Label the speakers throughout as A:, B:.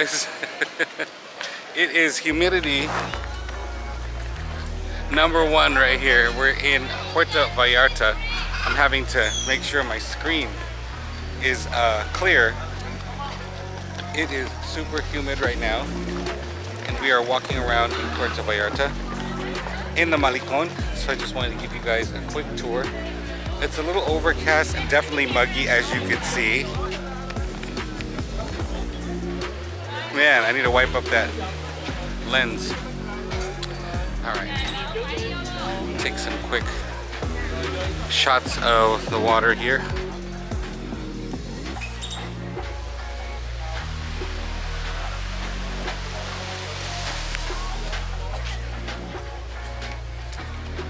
A: guys. It is humidity #1 right here. We're in Puerto Vallarta. I'm having to make sure my screen is clear. It is super humid right now, and we are walking around in Puerto Vallarta in the Malecon. So I just wanted to give you guys a quick tour. It's a little overcast and definitely muggy, as you can see. Man, I need to wipe up that lens. All right, take some quick shots of the water here.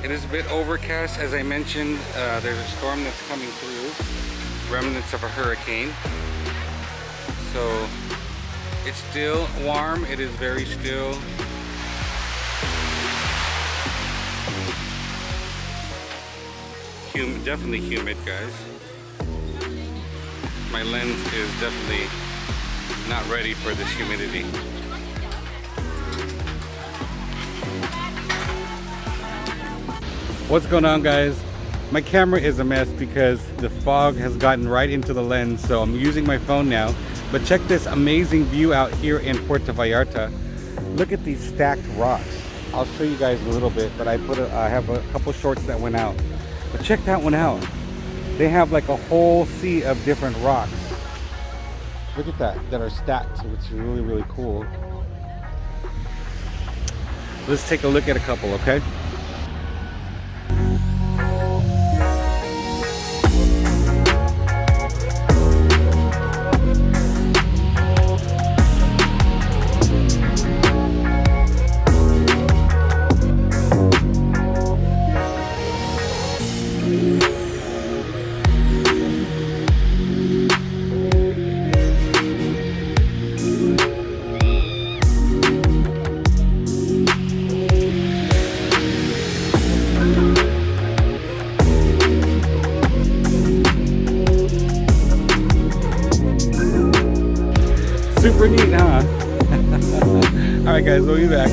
A: It is a bit overcast, as I mentioned. There's a storm that's coming through, remnants of a hurricane. So it's still warm. It is very still. Humid, definitely humid, guys. My lens is definitely not ready for this humidity. What's going on, guys? My camera is a mess because the fog has gotten right into the lens, so I'm using my phone now. But check this amazing view out here in Puerto Vallarta. Look at these stacked rocks. I'll show you guys in a little bit, but I have a couple shorts that went out. But check that one out. They have like a whole sea of different rocks. Look at that are stacked, which is really, really cool. Let's take a look at a couple, okay? Super neat, huh? Alright guys, we'll be back.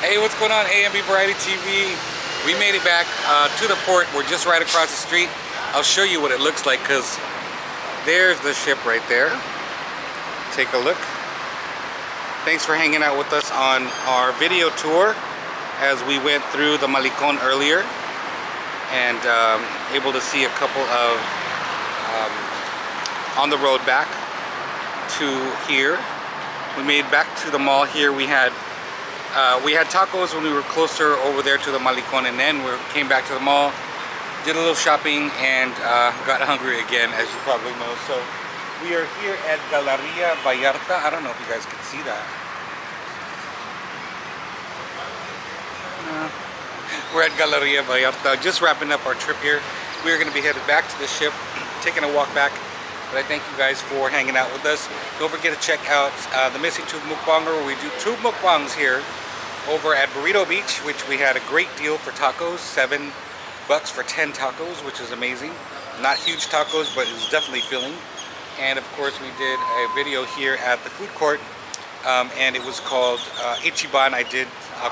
A: Hey, what's going on, AMB Variety TV? We made it back to the port. We're just right across the street. I'll show you what it looks like because there's the ship right there. Take a look. Thanks for hanging out with us on our video tour as we went through the Malecon earlier and able to see a couple of on the road back to here. We made back to the mall here. We had tacos when we were closer over there to the Malecon, and then we came back to the mall, did a little shopping, and got hungry again, as you probably know. So we are here at Galleria Vallarta. I don't know if you guys can see that. We're at Galleria Vallarta, just wrapping up our trip here. We are going to be headed back to the ship, taking a walk back. But I thank you guys for hanging out with us. Don't forget to check out the Missing Tooth Mukbanger, where we do 2 mukbangs here over at Burrito Beach, which we had a great deal for tacos, $7 for 10 tacos, which is amazing. Not huge tacos, but it's definitely filling. And of course, we did a video here at the food court, and it was called Ichiban. I did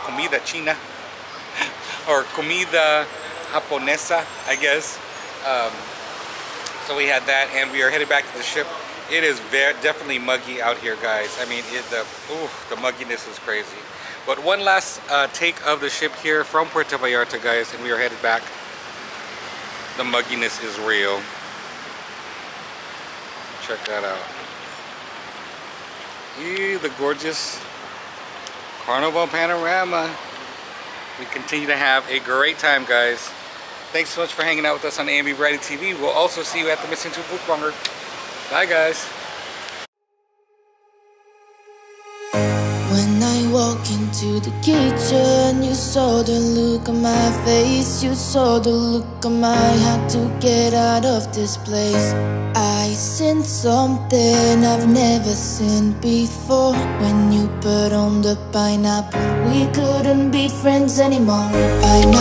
A: comida china or comida japonesa, I guess. So we had that, and we are headed back to the ship. It is definitely muggy out here, guys. I mean, the mugginess is crazy. But one last take of the ship here from Puerto Vallarta, guys, and we are headed back. The mugginess is real. Check that out. Ew, the gorgeous Carnival Panorama. We continue to have a great time, guys. Thanks so much for hanging out with us on AMB Variety TV. We'll also see you at the Missing Tooth Mukbanger. Bye, guys.
B: When I walk into the kitchen, you saw the look on my face. You saw the look on my had to get out of this place. I seen something I've never seen before. When you put on the pineapple, we couldn't be friends anymore. Pineapple.